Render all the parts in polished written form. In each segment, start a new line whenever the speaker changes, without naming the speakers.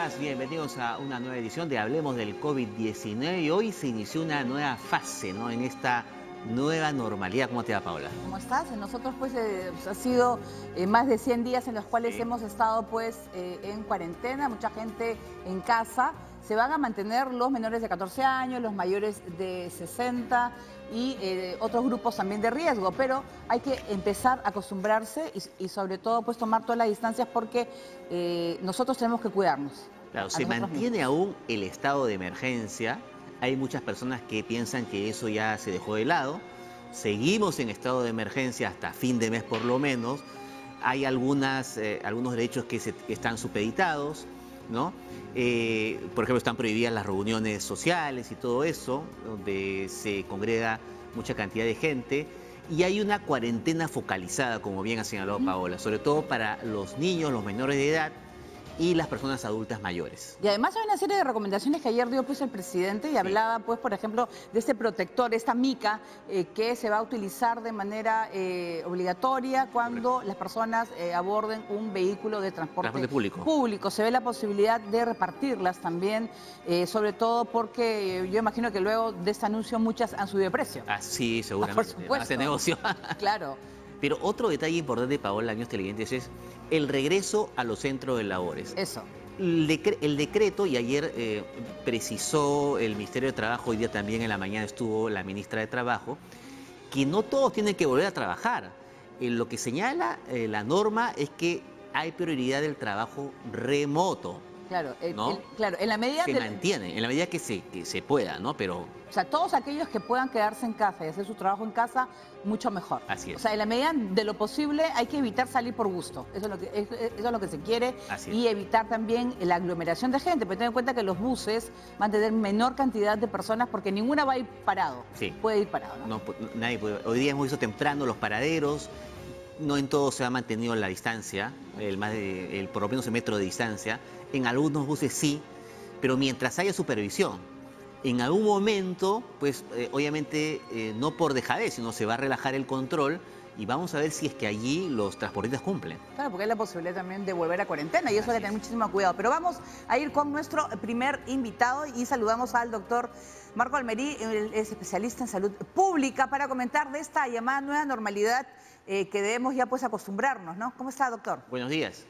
estás? Bienvenidos a una nueva edición de Hablemos del COVID-19 y hoy se inició una nueva fase, ¿no? En esta nueva normalidad. ¿Cómo te va, Paola?
¿Cómo estás? Nosotros pues ha sido más de 100 días en los cuales hemos estado pues en cuarentena, mucha gente en casa. Se van a mantener los menores de 14 años, los mayores de 60 y otros grupos también de riesgo, pero hay que empezar a acostumbrarse y sobre todo pues tomar todas las distancias porque nosotros tenemos que cuidarnos.
Claro, se mantiene aún el estado de emergencia. Hay muchas personas que piensan que eso ya se dejó de lado. Seguimos en estado de emergencia hasta fin de mes por lo menos. Hay algunos derechos que están supeditados, ¿no? Por ejemplo, están prohibidas las reuniones sociales y todo eso, donde se congrega mucha cantidad de gente. Y hay una cuarentena focalizada, como bien ha señalado Paola, sobre todo para los niños, los menores de edad, y las personas adultas mayores.
Y además hay una serie de recomendaciones que ayer dio pues el presidente y hablaba pues por ejemplo de este protector, esta mica que se va a utilizar de manera obligatoria cuando las personas aborden un vehículo de transporte público. Se ve la posibilidad de repartirlas también, sobre todo porque yo imagino que luego de este anuncio muchas han subido de precio.
Ah, sí, seguramente.
Por supuesto.
Hace negocio.
Claro.
Pero otro detalle importante, Paola, amigos televidentes, es el regreso a los centros de labores.
Eso.
El decreto, y ayer precisó el Ministerio de Trabajo, hoy día también en la mañana estuvo la ministra de Trabajo, que no todos tienen que volver a trabajar. Lo que señala la norma es que hay prioridad del trabajo remoto.
Claro,
¿no?
claro, en la medida
se mantiene, en la medida que se pueda, ¿no? Pero...
O sea, todos aquellos que puedan quedarse en casa y hacer su trabajo en casa, mucho mejor.
Así es.
O sea, en la medida de lo posible hay que evitar salir por gusto. Eso es lo que se quiere. Y evitar también la aglomeración de gente. Pero ten en cuenta que los buses van a tener menor cantidad de personas porque ninguna va a ir parado.
Sí.
Puede ir parado, ¿no?
No, nadie puede. Hoy día hemos visto temprano los paraderos. No en todo se ha mantenido la distancia, por lo menos el metro de distancia. En algunos buses sí, pero mientras haya supervisión. En algún momento, pues obviamente no por dejadez, sino se va a relajar el control y vamos a ver si es que allí los transportistas cumplen.
Claro, porque hay la posibilidad también de volver a cuarentena y eso hay que tener muchísimo cuidado. Pero vamos a ir con nuestro primer invitado y saludamos al doctor Marco Almerí, es especialista en salud pública, para comentar de esta llamada nueva normalidad que debemos ya pues acostumbrarnos, ¿no? ¿Cómo está, doctor?
Buenos días.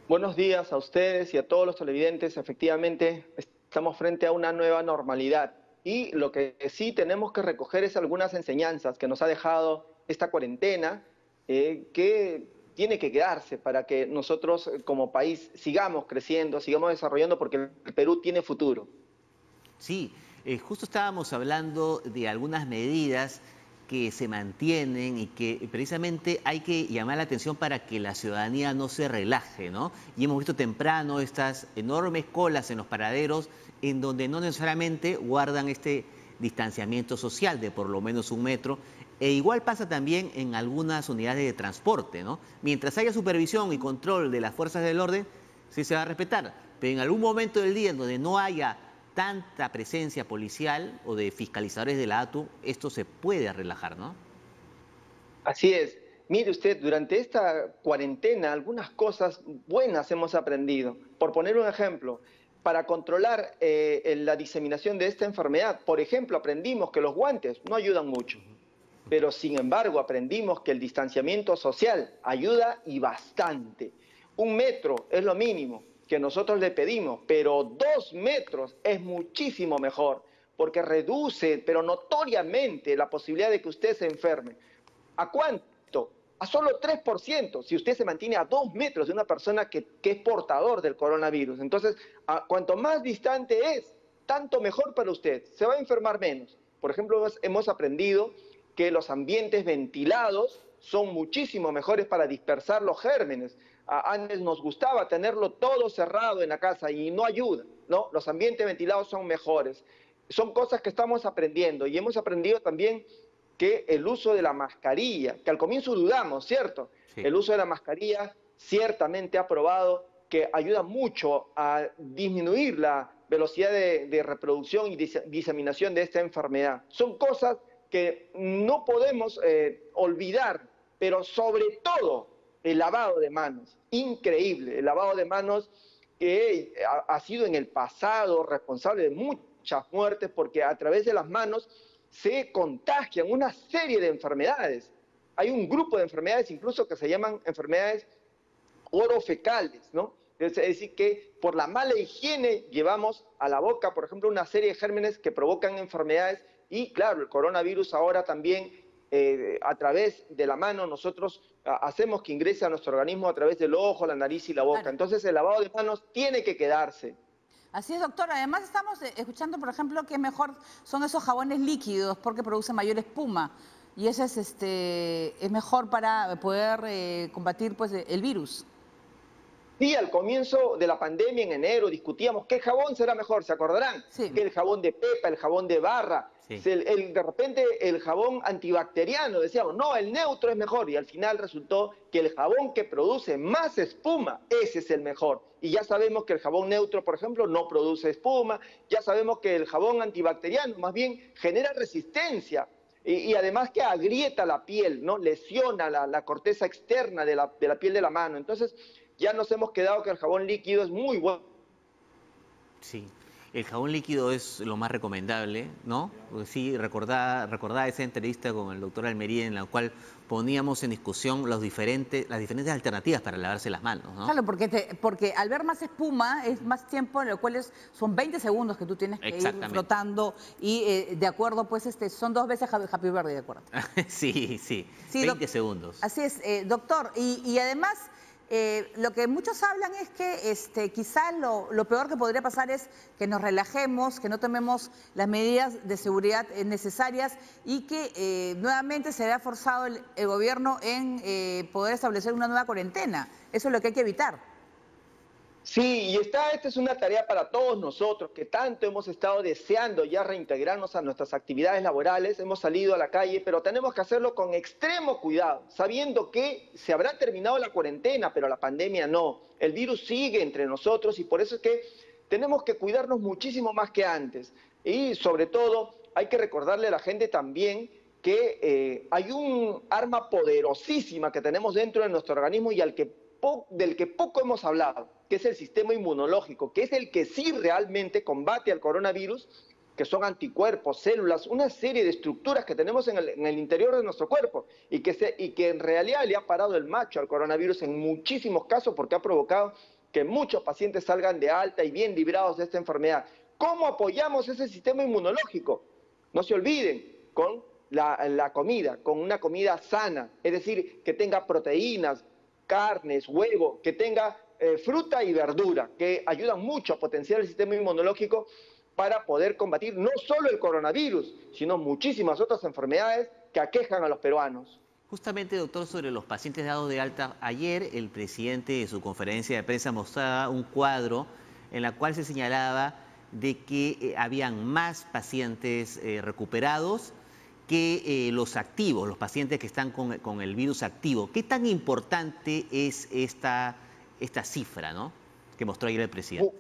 Buenos días a ustedes y a todos los televidentes. Efectivamente, estamos frente a una nueva normalidad y lo que sí tenemos que recoger es algunas enseñanzas que nos ha dejado esta cuarentena que tiene que quedarse para que nosotros como país sigamos creciendo, sigamos desarrollando, porque el Perú tiene futuro.
Sí, justo estábamos hablando de algunas medidas que se mantienen y que precisamente hay que llamar la atención para que la ciudadanía no se relaje, ¿no? Y hemos visto temprano estas enormes colas en los paraderos en donde no necesariamente guardan este distanciamiento social de por lo menos 1 metro. E igual pasa también en algunas unidades de transporte, ¿no? Mientras haya supervisión y control de las fuerzas del orden, sí se va a respetar. Pero en algún momento del día en donde no haya tanta presencia policial o de fiscalizadores de la ATU, esto se puede relajar, ¿no?
Así es. Mire usted, durante esta cuarentena algunas cosas buenas hemos aprendido. Por poner un ejemplo, para controlar la diseminación de esta enfermedad, por ejemplo, aprendimos que los guantes no ayudan mucho, pero sin embargo aprendimos que el distanciamiento social ayuda y bastante. 1 metro es lo mínimo que nosotros le pedimos, pero 2 metros es muchísimo mejor, porque reduce, pero notoriamente, la posibilidad de que usted se enferme. ¿A cuánto? A solo 3%, si usted se mantiene a 2 metros de una persona que es portador del coronavirus. Entonces, cuanto más distante es, tanto mejor para usted. Se va a enfermar menos. Por ejemplo, hemos aprendido que los ambientes ventilados son muchísimo mejores para dispersar los gérmenes. Antes nos gustaba tenerlo todo cerrado en la casa y no ayuda, ¿no? Los ambientes ventilados son mejores. Son cosas que estamos aprendiendo y hemos aprendido también que el uso de la mascarilla, que al comienzo dudamos, ¿cierto? Sí. El uso de la mascarilla ciertamente ha probado que ayuda mucho a disminuir la velocidad de reproducción y diseminación de esta enfermedad. Son cosas que no podemos olvidar, pero sobre todo el lavado de manos. Increíble, el lavado de manos que ha sido en el pasado responsable de muchas muertes porque a través de las manos se contagian una serie de enfermedades. Hay un grupo de enfermedades incluso que se llaman enfermedades orofecales, ¿no? Es decir, que por la mala higiene llevamos a la boca, por ejemplo, una serie de gérmenes que provocan enfermedades y, claro, el coronavirus ahora también, a través de la mano, nosotros hacemos que ingrese a nuestro organismo a través del ojo, la nariz y la boca.
Claro.
Entonces, el lavado de manos tiene que quedarse.
Así es, doctor. Además estamos escuchando, por ejemplo, que mejor son esos jabones líquidos porque producen mayor espuma. Y ese es mejor para poder combatir pues, el virus.
Sí, al comienzo de la pandemia, en enero, discutíamos qué jabón será mejor, ¿se acordarán?
Sí.
Que el jabón de pepa, el jabón de barra,
Sí.
de repente el jabón antibacteriano, decíamos, no, el neutro es mejor, y al final resultó que el jabón que produce más espuma, ese es el mejor. Y ya sabemos que el jabón neutro, por ejemplo, no produce espuma, ya sabemos que el jabón antibacteriano más bien genera resistencia, y además que agrieta la piel, ¿no? Lesiona la corteza externa de la piel de la mano. Entonces, ya nos hemos quedado que el jabón líquido es muy bueno.
Sí, el jabón líquido es lo más recomendable, ¿no? Porque sí, recordaba esa entrevista con el doctor Almería en la cual poníamos en discusión las diferentes alternativas para lavarse las manos, ¿no?
Claro, porque al ver más espuma es más tiempo, en lo cual son 20 segundos que tú tienes que ir frotando y de acuerdo, pues son 2 veces Happy Birthday, ¿de acuerdo?
Sí, 20 segundos.
Así es, doctor. Y además, lo que muchos hablan es que quizá lo peor que podría pasar es que nos relajemos, que no tomemos las medidas de seguridad necesarias y que nuevamente se vea forzado el gobierno en poder establecer una nueva cuarentena. Eso es lo que hay que evitar.
Sí, y esta es una tarea para todos nosotros que tanto hemos estado deseando ya reintegrarnos a nuestras actividades laborales, hemos salido a la calle, pero tenemos que hacerlo con extremo cuidado, sabiendo que se habrá terminado la cuarentena, pero la pandemia no. El virus sigue entre nosotros y por eso es que tenemos que cuidarnos muchísimo más que antes. Y sobre todo hay que recordarle a la gente también que hay un arma poderosísima que tenemos dentro de nuestro organismo y del que poco hemos hablado, que es el sistema inmunológico, que es el que sí realmente combate al coronavirus, que son anticuerpos, células, una serie de estructuras que tenemos en el interior de nuestro cuerpo y que en realidad le ha parado el macho al coronavirus en muchísimos casos porque ha provocado que muchos pacientes salgan de alta y bien librados de esta enfermedad. ¿Cómo apoyamos ese sistema inmunológico? No se olviden, con la comida, con una comida sana, es decir, que tenga proteínas, carnes, huevo, que tenga fruta y verdura, que ayudan mucho a potenciar el sistema inmunológico para poder combatir no solo el coronavirus, sino muchísimas otras enfermedades que aquejan a los peruanos.
Justamente, doctor, sobre los pacientes dados de alta, ayer el presidente de su conferencia de prensa mostraba un cuadro en la cual se señalaba de que habían más pacientes recuperados que los activos, los pacientes que están con el virus activo. ¿Qué tan importante es esta cifra, ¿no?, que mostró ayer el presidente?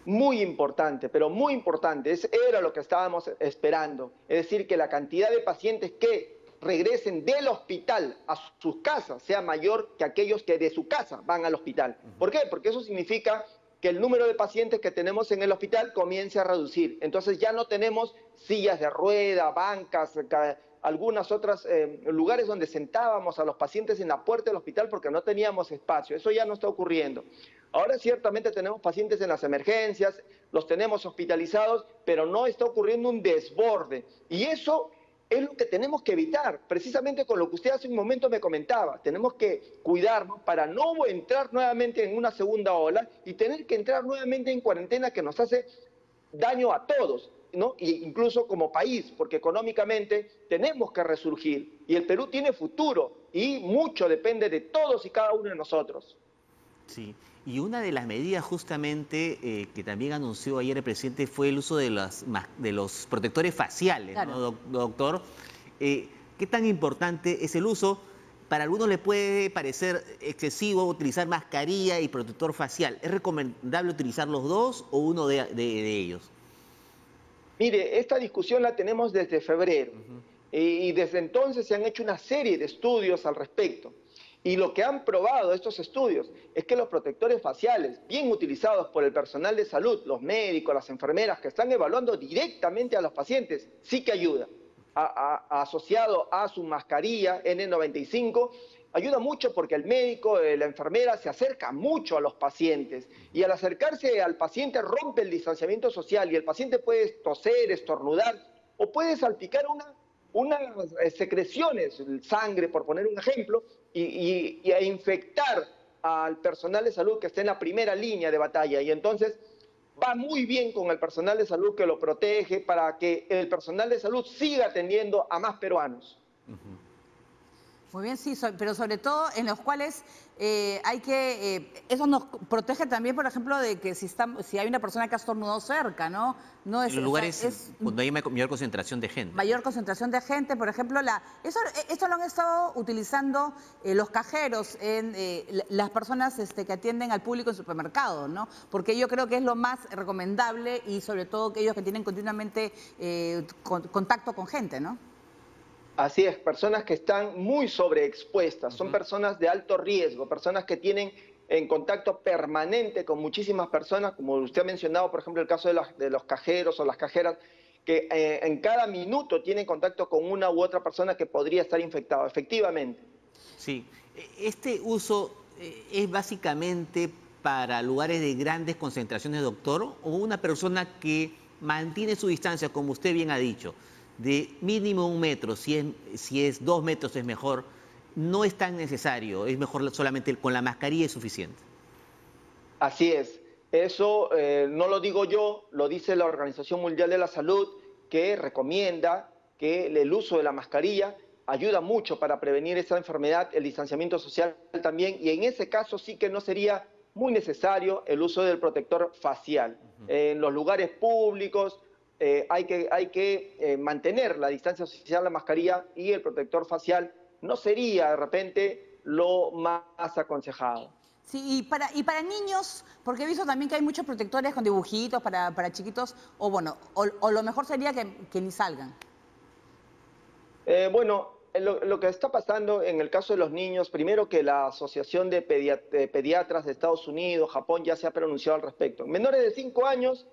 Muy importante, pero muy importante. Era lo que estábamos esperando. Es decir, que la cantidad de pacientes que regresen del hospital a sus casas sea mayor que aquellos que de su casa van al hospital. ¿Por qué? Porque eso significa que el número de pacientes que tenemos en el hospital comience a reducir. Entonces ya no tenemos sillas de rueda, bancas, algunas otras lugares donde sentábamos a los pacientes en la puerta del hospital porque no teníamos espacio. Eso ya no está ocurriendo. Ahora ciertamente tenemos pacientes en las emergencias, los tenemos hospitalizados, pero no está ocurriendo un desborde. Y eso es lo que tenemos que evitar, precisamente con lo que usted hace un momento me comentaba. Tenemos que cuidarnos para no entrar nuevamente en una segunda ola y tener que entrar nuevamente en cuarentena que nos hace daño a todos, ¿no? E incluso como país, porque económicamente tenemos que resurgir y el Perú tiene futuro y mucho depende de todos y cada uno de nosotros.
Sí, y una de las medidas justamente que también anunció ayer el presidente fue el uso de los protectores faciales,
claro,
¿no, doctor? ¿Qué tan importante es el uso? Para algunos les puede parecer excesivo utilizar mascarilla y protector facial. ¿Es recomendable utilizar los dos o uno de ellos?
Mire, esta discusión la tenemos desde febrero y desde entonces se han hecho una serie de estudios al respecto. Y lo que han probado estos estudios es que los protectores faciales, bien utilizados por el personal de salud, los médicos, las enfermeras, que están evaluando directamente a los pacientes, sí que ayuda. Asociado a su mascarilla N95, ayuda mucho porque el médico, la enfermera se acerca mucho a los pacientes y al acercarse al paciente rompe el distanciamiento social y el paciente puede toser, estornudar o puede salpicar unas secreciones, sangre, por poner un ejemplo, y a infectar al personal de salud que está en la primera línea de batalla. Y entonces va muy bien con el personal de salud que lo protege para que el personal de salud siga atendiendo a más peruanos.
Muy bien, sí, pero sobre todo en los cuales hay que... eso nos protege también, por ejemplo, de que si hay una persona que ha estornudado cerca, ¿no? No es,
en los lugares donde hay mayor concentración de gente.
Mayor concentración de gente, por ejemplo, esto lo han estado utilizando los cajeros, las personas que atienden al público en supermercados, ¿no? Porque yo creo que es lo más recomendable y sobre todo aquellos que tienen continuamente contacto con gente, ¿no?
Así es, personas que están muy sobreexpuestas, son personas de alto riesgo, personas que tienen en contacto permanente con muchísimas personas, como usted ha mencionado, por ejemplo, el caso de los cajeros o las cajeras, que en cada minuto tienen contacto con una u otra persona que podría estar infectada, efectivamente.
Sí, este uso es básicamente para lugares de grandes concentraciones, doctor, o una persona que mantiene su distancia, como usted bien ha dicho, de mínimo 1 metro, si es 2 metros es mejor, no es tan necesario, es mejor solamente con la mascarilla es suficiente.
Así es, eso no lo digo yo, lo dice la Organización Mundial de la Salud, que recomienda que el uso de la mascarilla ayuda mucho para prevenir esa enfermedad, el distanciamiento social también, y en ese caso sí que no sería muy necesario el uso del protector facial. En los lugares públicos, hay que mantener la distancia social, la mascarilla y el protector facial no sería de repente lo más aconsejado.
Sí, y para niños, porque he visto también que hay muchos protectores con dibujitos para chiquitos, o bueno, o lo mejor sería que ni salgan.
Bueno, lo que está pasando en el caso de los niños, primero que la Asociación de Pediatras de Estados Unidos, Japón, ya se ha pronunciado al respecto. Menores de 5 años,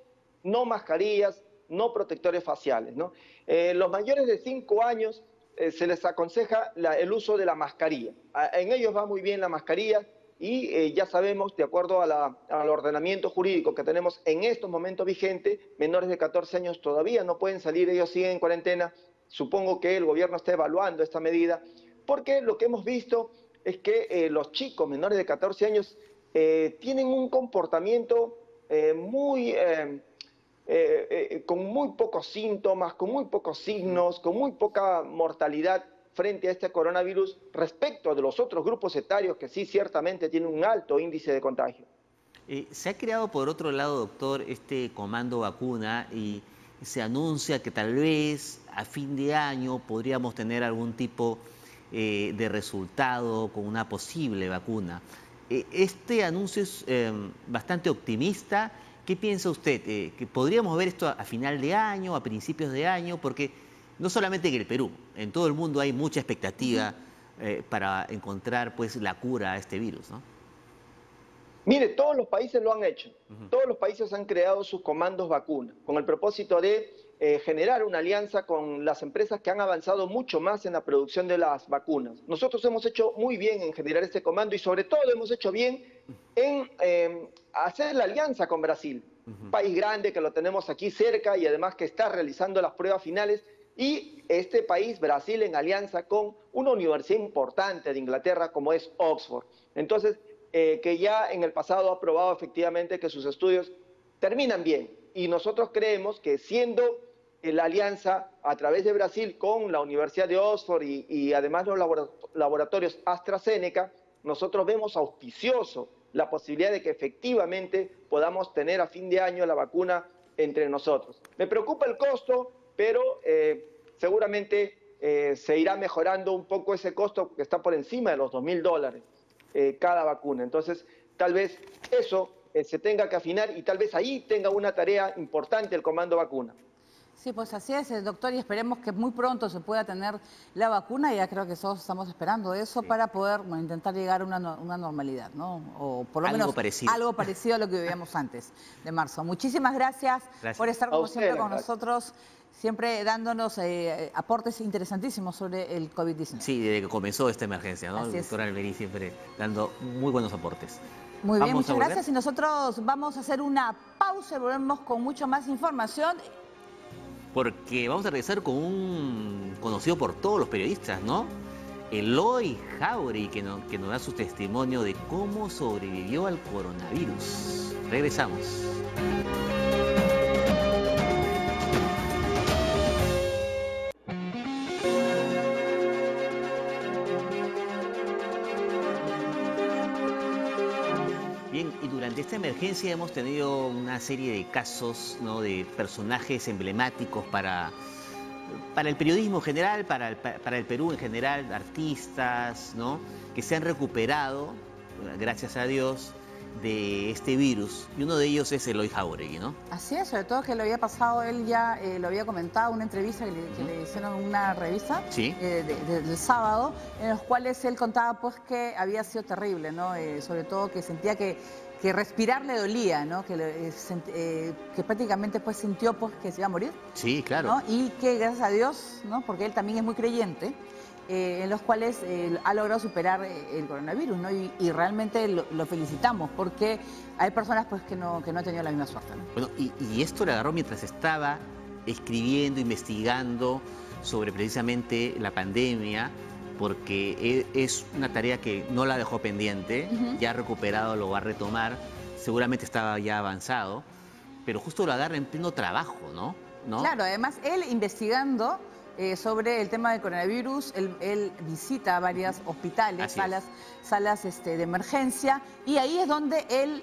no mascarillas, no protectores faciales, ¿no? Los mayores de 5 años se les aconseja el uso de la mascarilla. En ellos va muy bien la mascarilla y ya sabemos, de acuerdo al ordenamiento jurídico que tenemos en estos momentos vigente, menores de 14 años todavía no pueden salir, ellos siguen en cuarentena. Supongo que el gobierno está evaluando esta medida, porque lo que hemos visto es que los chicos menores de 14 años tienen un comportamiento con muy pocos síntomas, con muy pocos signos, con muy poca mortalidad frente a este coronavirus respecto de los otros grupos etarios que sí ciertamente tienen un alto índice de contagio.
Se ha creado por otro lado, doctor, este comando vacuna y se anuncia que tal vez a fin de año podríamos tener algún tipo de resultado con una posible vacuna. Este anuncio es bastante optimista. ¿Qué piensa usted? ¿Que podríamos ver esto a final de año, a principios de año? Porque no solamente en el Perú, en todo el mundo hay mucha expectativa para encontrar pues, la cura a este virus, ¿no?
Mire, todos los países lo han hecho. Todos los países han creado sus comandos vacunas con el propósito de generar una alianza con las empresas que han avanzado mucho más en la producción de las vacunas. Nosotros hemos hecho muy bien en generar este comando y sobre todo hemos hecho bien en hacer la alianza con Brasil, un país grande que lo tenemos aquí cerca y además que está realizando las pruebas finales, y este país, Brasil, en alianza con una universidad importante de Inglaterra como es Oxford. Entonces, que ya en el pasado ha probado efectivamente que sus estudios terminan bien. Y nosotros creemos que siendo la alianza a través de Brasil con la Universidad de Oxford y además los laboratorios AstraZeneca, nosotros vemos auspicioso la posibilidad de que efectivamente podamos tener a fin de año la vacuna entre nosotros. Me preocupa el costo, pero seguramente se irá mejorando un poco ese costo que está por encima de los $2.000. Cada vacuna. Entonces, tal vez eso se tenga que afinar y tal vez ahí tenga una tarea importante el comando vacuna.
Sí, pues así es, doctor, y esperemos que muy pronto se pueda tener la vacuna. Ya creo que todos estamos esperando eso para poder intentar llegar a una normalidad, ¿no? O por lo menos algo parecido a lo que vivíamos antes de marzo. Muchísimas gracias por estar como siempre con nosotros, siempre dándonos aportes interesantísimos sobre el COVID-19.
Sí, desde que comenzó esta emergencia, ¿no? El doctor Alberic siempre dando muy buenos aportes.
Muy bien, muchas gracias. Y nosotros vamos a hacer una pausa y volvemos con mucho más información.
Porque vamos a regresar con un conocido por todos los periodistas, ¿no? Eloy Jauregui, que nos da su testimonio de cómo sobrevivió al coronavirus. Regresamos. Bien, y durante esta emergencia hemos tenido una serie de casos, ¿no?, de personajes emblemáticos para el periodismo en general, para el Perú en general, artistas, ¿no?, que se han recuperado, gracias a Dios, de este virus. Y uno de ellos es Eloy Jauregui, ¿no?
Así es, sobre todo que lo había pasado, él ya lo había comentado en una entrevista que le hicieron en una revista del sábado, en los cuales él contaba pues que había sido terrible, ¿no? Sobre todo que sentía que respirar le dolía, ¿no? Que prácticamente pues sintió pues que se iba a morir.
Sí, claro.
¿No? Y que gracias a Dios, ¿no?, porque él también es muy creyente, en los cuales ha logrado superar el coronavirus, ¿no? Y realmente lo felicitamos, porque hay personas pues que no han tenido la misma suerte, ¿no?
Bueno, y esto le agarró mientras estaba escribiendo, investigando sobre precisamente la pandemia, porque es una tarea que no la dejó pendiente, ya ha recuperado, lo va a retomar, seguramente estaba ya avanzado, pero justo lo agarra en pleno trabajo, ¿no?
Claro, además él investigando sobre el tema del coronavirus, él visita varios hospitales, salas de emergencia, y ahí es donde él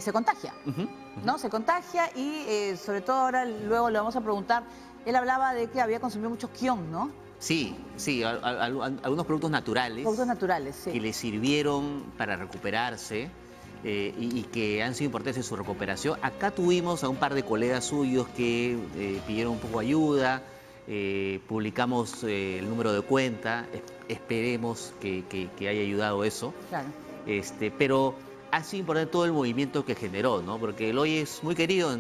se contagia, ¿no? Se contagia y sobre todo ahora, luego le vamos a preguntar, él hablaba de que había consumido mucho quión, ¿no?
Sí, algunos productos naturales.
Productos naturales, sí.
Que le sirvieron para recuperarse y que han sido importantes en su recuperación. Acá tuvimos a un par de colegas suyos que pidieron un poco de ayuda, publicamos el número de cuenta, esperemos que haya ayudado eso.
Claro.
Pero ha sido importante todo el movimiento que generó, ¿no? Porque Eloy es muy querido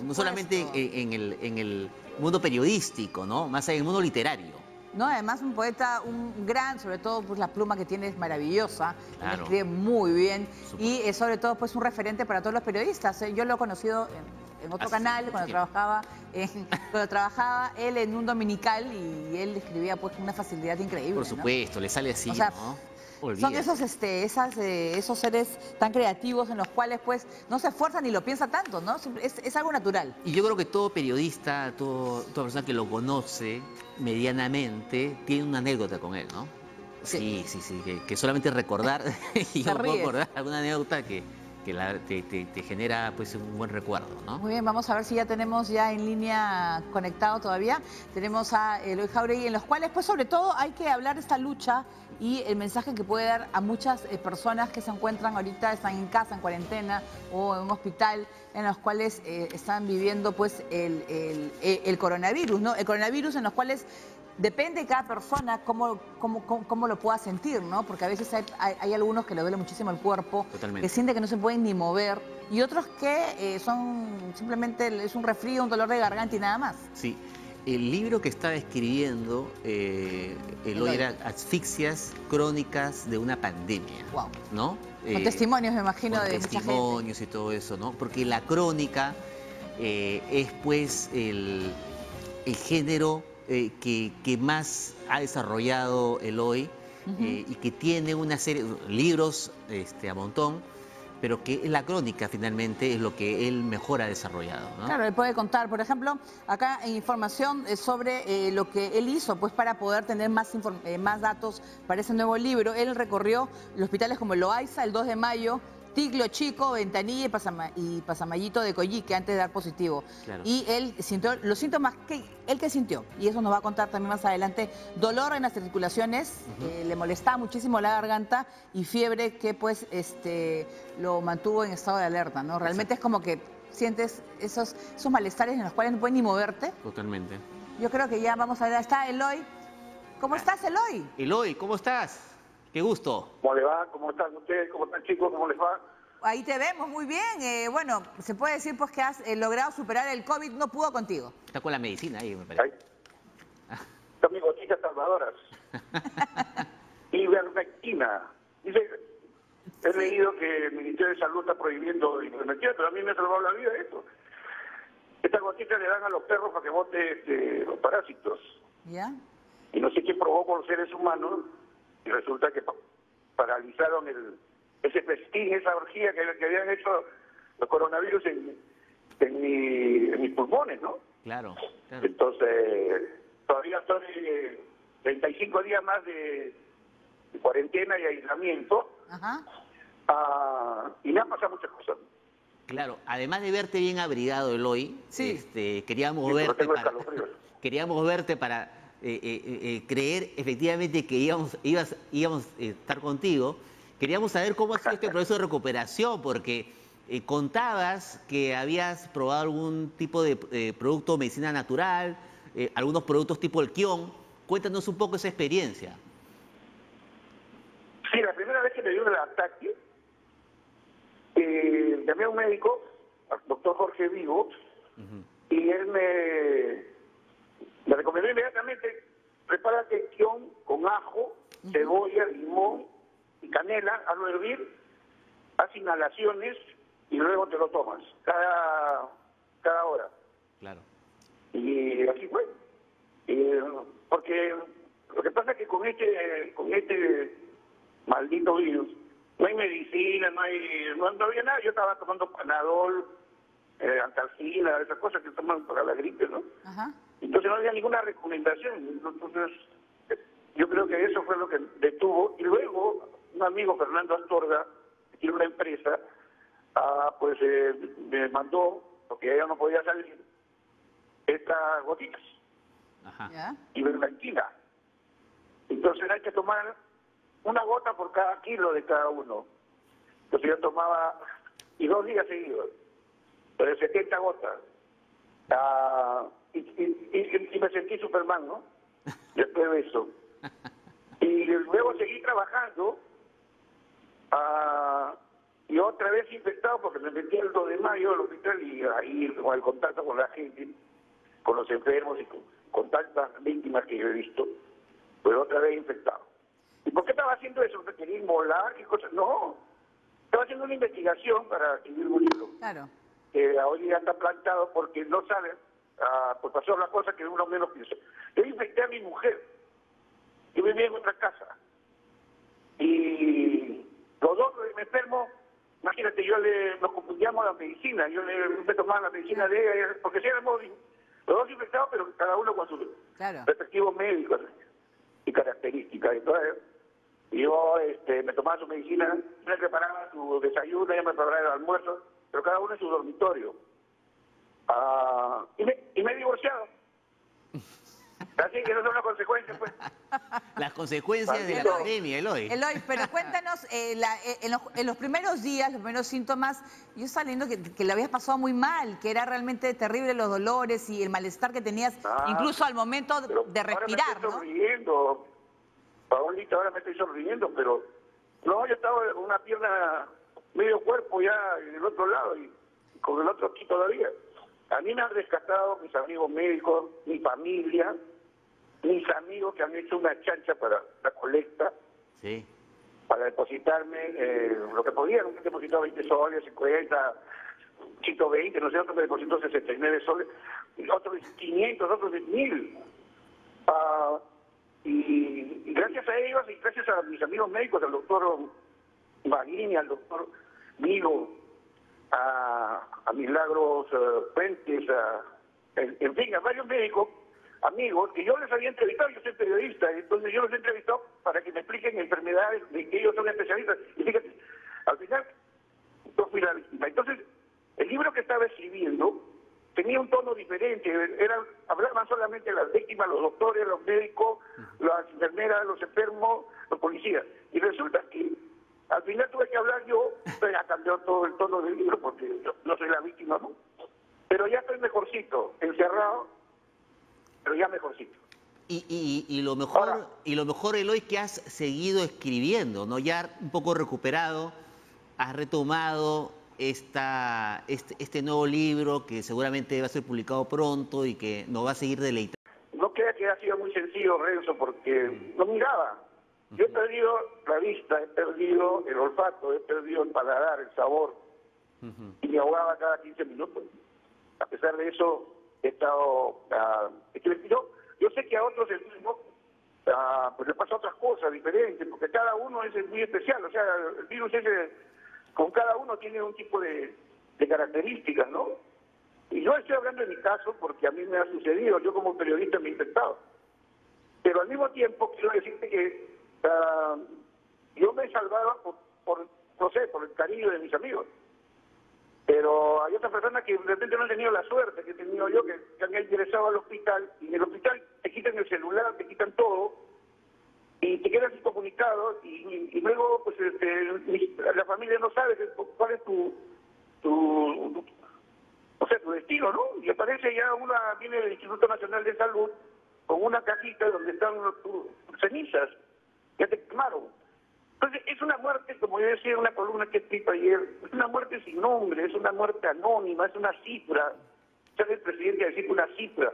no solamente en el mundo periodístico, ¿no? Más allá del mundo literario.
No, además un poeta, un gran, sobre todo pues la pluma que tiene es maravillosa,
claro.
Escribe muy bien y es sobre todo pues un referente para todos los periodistas. Yo lo he conocido en otro canal cuando trabajaba él en un dominical y él escribía pues con una facilidad increíble.
Por supuesto, ¿no? Le sale así,
o sea,
¿no?
Son esos seres tan creativos en los cuales pues no se esfuerzan ni lo piensa tanto, ¿no? Es algo natural.
Y yo creo que todo periodista, toda persona que lo conoce medianamente, tiene una anécdota con él, ¿no? Sí, que solamente recordar, y yo puedo acordar alguna anécdota que te genera pues un buen recuerdo, ¿no?
Muy bien, vamos a ver si ya tenemos en línea conectado todavía. Tenemos a Eloy Jauregui, en los cuales pues sobre todo hay que hablar de esta lucha y el mensaje que puede dar a muchas personas que se encuentran ahorita, están en casa, en cuarentena o en un hospital, en los cuales están viviendo pues el coronavirus, ¿no? El coronavirus en los cuales depende de cada persona cómo lo pueda sentir, ¿no? Porque a veces hay algunos que le duele muchísimo el cuerpo,
Totalmente.
que sienten que no se pueden ni mover, y otros que simplemente es un resfrío, un dolor de garganta y nada más.
Sí. El libro que estaba escribiendo Eloy era Asfixias crónicas de una pandemia.
Wow.
¿No?
Con testimonios, me imagino, de mucha gente.
Testimonios y todo eso, ¿no? Porque la crónica es pues el género que más ha desarrollado Eloy y que tiene una serie de libros a montón, pero que la crónica finalmente es lo que él mejor ha desarrollado, ¿no?
Claro, él puede contar, por ejemplo, acá información sobre lo que él hizo, pues para poder tener más datos para ese nuevo libro. Él recorrió los hospitales como el Loaiza, el 2 de mayo, Tiglo Chico, Ventanilla y Pasamayito de Coyique antes de dar positivo.
Claro.
Y él sintió los síntomas que sintió, y eso nos va a contar también más adelante, dolor en las articulaciones, le molestaba muchísimo la garganta y fiebre que pues lo mantuvo en estado de alerta, ¿no? Realmente es como que sientes esos malestares en los cuales no puedes ni moverte.
Totalmente.
Yo creo que ya vamos a ver, está Eloy. ¿Cómo estás, Eloy?
Eloy, ¿cómo estás? Qué gusto.
¿Cómo le va? ¿Cómo están ustedes? ¿Cómo están, chicos? ¿Cómo les va?
Ahí te vemos, muy bien. Bueno, se puede decir pues que has logrado superar el COVID, no pudo contigo.
Está con la medicina ahí, me parece.
Ahí. Están mis gotitas salvadoras. Ivermectina. Dice, he leído que el Ministerio de Salud está prohibiendo ivermectina, pero a mí me ha salvado la vida esto. Estas gotitas le dan a los perros para que bote los parásitos.
¿Ya?
Y no sé qué provocó los seres humanos, y resulta que paralizaron ese festín, esa orgía que habían hecho los coronavirus en mis pulmones, ¿no?
Claro.
Entonces, todavía son 35 días más de cuarentena y aislamiento.
Ajá.
Y me han pasado muchas cosas.
Claro, además de verte bien abrigado, Eloy,
Sí.
queríamos
Sí, pero
verte
tengo
para...
escalofríos.
Queríamos verte para creer efectivamente que íbamos a estar contigo. Queríamos saber cómo ha sido este proceso de recuperación, porque contabas que habías probado algún tipo de producto de medicina natural, algunos productos tipo el Kion. Cuéntanos un poco esa experiencia.
Sí, la primera vez que me dio el ataque, llamé a un médico, al doctor Jorge Vigo, y él me recomendó inmediatamente: prepárate Kion con ajo, cebolla, limón y canela, hazlo hervir, haz inhalaciones y luego te lo tomas cada hora.
Claro.
Y así fue. Porque lo que pasa es que con este maldito virus no hay medicina, no había nada. Yo estaba tomando Panadol, Antalgina, esas cosas que toman para la gripe, ¿no?
Ajá.
Entonces no había ninguna recomendación. Entonces yo creo que eso fue lo que detuvo. Y luego un amigo, Fernando Astorga, que tiene una empresa, me mandó, porque ella no podía salir, estas gotitas.
Ajá.
¿Ya?
Ivermectina. Entonces hay que tomar una gota por cada kilo de cada uno. Entonces yo tomaba, y 2 días seguidos, pero 70 gotas. Y me sentí Superman, ¿no? Después de eso. Y luego seguí trabajando, y otra vez infectado porque me metí el 2 de mayo al hospital, y ahí con el contacto con la gente, con los enfermos y con tantas víctimas que yo he visto, pues otra vez infectado. ¿Y por qué estaba haciendo eso? ¿Me quería inmolar? ¿Qué cosas? No. Estaba haciendo una investigación para escribir un libro.
Claro.
Que hoy ya está plantado porque no saben, pues pasó la cosa que uno menos piensa. Yo infecté a mi mujer. Yo vivía en otra casa. Y los dos me enfermo. Imagínate, nos confundíamos la medicina. Yo me tomaba la medicina de ella, porque sí éramos los dos infectados, pero cada uno con sus respectivos médicos y características. Entonces, yo me tomaba su medicina, me preparaba su desayuno, ella me preparaba el almuerzo, pero cada uno en su dormitorio. Y me he divorciado. Así que no son las consecuencias, pues.
Las consecuencias de la pandemia, Eloy.
Eloy, pero cuéntanos, en los primeros días, los primeros síntomas, yo estaba leyendo que le habías pasado muy mal, que era realmente terrible los dolores y el malestar que tenías, incluso al momento de respirar,
ahora me estoy sonriendo, Paolita, ahora me estoy sonriendo, pero no, yo estaba con una pierna, medio cuerpo ya en el otro lado y con el otro aquí todavía. A mí me han rescatado mis amigos médicos, mi familia, mis amigos que han hecho una chancha para la colecta, para depositarme lo que podían. Un depositó 20 soles, 50, 120, no sé, otro me depositó 69 soles, otros 500, otros 1000. Y gracias a ellos y gracias a mis amigos médicos, al doctor Maguini, al doctor Migo, a Milagros Fuentes, en fin, a varios médicos, amigos, que yo les había entrevistado. Yo soy periodista, entonces yo los he entrevistado para que me expliquen enfermedades de que ellos son especialistas. Y fíjate, al final, yo fui la víctima. Entonces, el libro que estaba escribiendo tenía un tono diferente, hablaban solamente las víctimas, los doctores, los médicos, las enfermeras, los enfermos, los policías. Y resulta que Al final tuve que hablar yo, pero ya cambió todo el tono del libro porque yo no soy la víctima, ¿no? Pero ya estoy mejorcito, encerrado, pero ya mejorcito.
Y lo
Ahora,
mejor, Eloy, que has seguido escribiendo, ¿no? Ya un poco recuperado, has retomado este nuevo libro que seguramente va a ser publicado pronto y que nos va a seguir deleitando.
no crea que ha sido muy sencillo, Renzo, porque no miraba. Yo he perdido la vista, he perdido el olfato, he perdido el paladar, el sabor, y me ahogaba cada 15 minutos. A pesar de eso, he estado... yo sé que a otros el mismo, pues les pasa otras cosas diferentes, porque cada uno es muy especial. O sea, el virus ese, con cada uno tiene un tipo de características, ¿no? Y yo estoy hablando de mi caso porque a mí me ha sucedido, yo como periodista me he infectado. Pero al mismo tiempo quiero decirte que yo me he salvado no sé, por el cariño de mis amigos. Pero hay otras personas que de repente no han tenido la suerte que he tenido yo, que han ingresado al hospital, y en el hospital te quitan el celular, te quitan todo, y te quedas incomunicado, y luego pues la familia no sabe cuál es tu destino, ¿no? Y aparece ya viene del Instituto Nacional de Salud con una cajita donde están tus cenizas, ya te quemaron. Entonces, es una muerte, como yo decía en una columna que he escrito ayer, es una muerte sin nombre, es una muerte anónima, es una cifra. Sale el presidente a decir una cifra.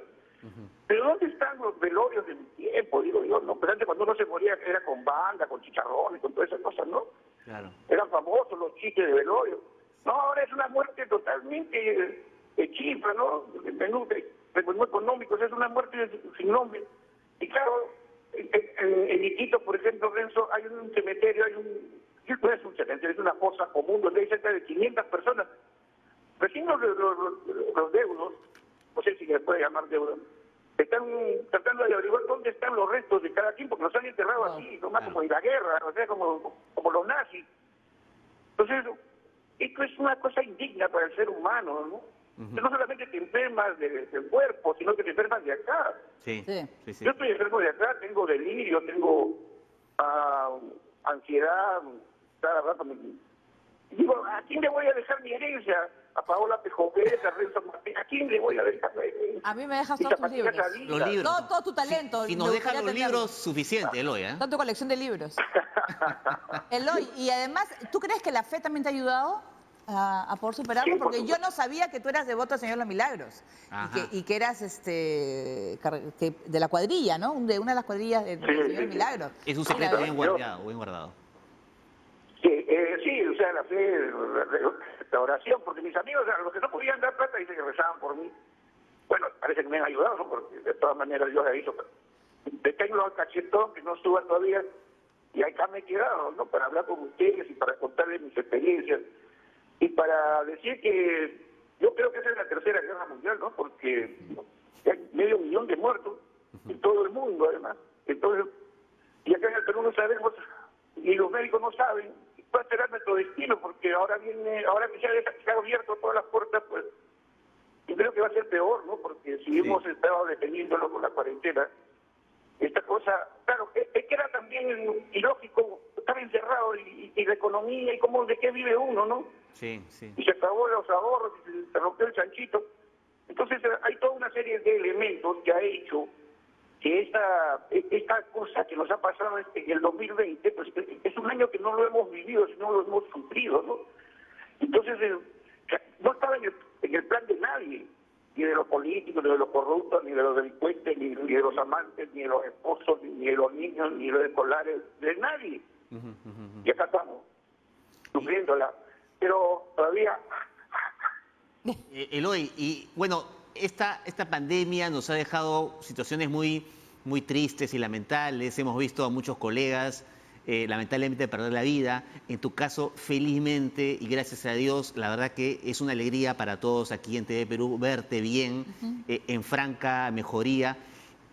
Pero ¿dónde están los velorios de mi tiempo? Digo yo, no, pero antes cuando uno se moría era con banda, con chicharrones, con todas esas cosas, ¿no?
Claro.
Eran famosos los chistes de velorio. No, ahora es una muerte totalmente chifra, ¿no? De menú económicos, es una muerte sin nombre. Y claro, en Iquitos, por ejemplo, Renzo, hay un cementerio, no es un cementerio, es una fosa común donde hay cerca de 500 personas. Recién los deudos, no sé si se puede llamar deudos, están tratando de averiguar dónde están los restos de cada quien, porque los han enterrado así, nomás como en la guerra, o sea, como los nazis. Entonces, esto es una cosa indigna para el ser humano, ¿no? No solamente te enfermas del cuerpo, sino que te enfermas de acá.
Sí.
Yo estoy enfermo de acá, tengo delirio, tengo ansiedad, cada rato digo, ¿a quién le voy a dejar mi herencia? A Paola Pejovera, a Renzo Martín, ¿a quién le voy a dejar?
A mí me dejas todos tus libros.
Los libros.
Todo tu talento.
Si nos dejan los libros, suficiente, Eloy, ¿eh?
Toda tu colección de libros. Eloy, y además, ¿tú crees que la fe también te ha ayudado a poder superarlo?
Sí,
porque yo no sabía que tú eras devoto del Señor de los Milagros y que eras de la cuadrilla, ¿no? De una de las cuadrillas del Señor de los Milagros.
Es un secreto bien guardado.
Sí, o sea, la fe, la oración, porque mis amigos, o sea, los que no podían dar plata, dicen que rezaban por mí. Bueno, parece que me han ayudado, ¿no? Porque de todas maneras yo he visto. Tengo al cachetón que no suba todavía, y acá me he quedado, ¿no? Para hablar con ustedes y para contarles mis experiencias. Y para decir que yo creo que esa es la tercera guerra mundial, ¿no? Porque hay 500.000 de muertos en todo el mundo, además. Entonces, y acá en el Perú no sabemos, y los médicos no saben cuál será nuestro destino, porque ahora que se ha abierto todas las puertas, pues, yo creo que va a ser peor, ¿no? Porque si hemos estado deteniéndolo con la cuarentena, esta cosa, claro, es que era también ilógico, estar encerrado y la economía y cómo, de qué vive uno, ¿no?
Sí.
Y se acabó los ahorros, y se rompió el chanchito. Entonces hay toda una serie de elementos que ha hecho que esta cosa que nos ha pasado en el 2020, pues es un año que no lo hemos vivido, sino lo hemos sufrido, ¿no? Entonces no estaba en el plan de nadie, ni de los políticos, ni de los corruptos, ni de los delincuentes, ni de los amantes, ni de los esposos, ni de los niños, ni de los escolares, de nadie. Y acá estamos, sufriéndola. Pero todavía...
Eloy, y bueno, esta pandemia nos ha dejado situaciones muy tristes y lamentables. Hemos visto a muchos colegas lamentablemente perder la vida. En tu caso, felizmente y gracias a Dios, la verdad que es una alegría para todos aquí en TV Perú verte bien, en franca mejoría.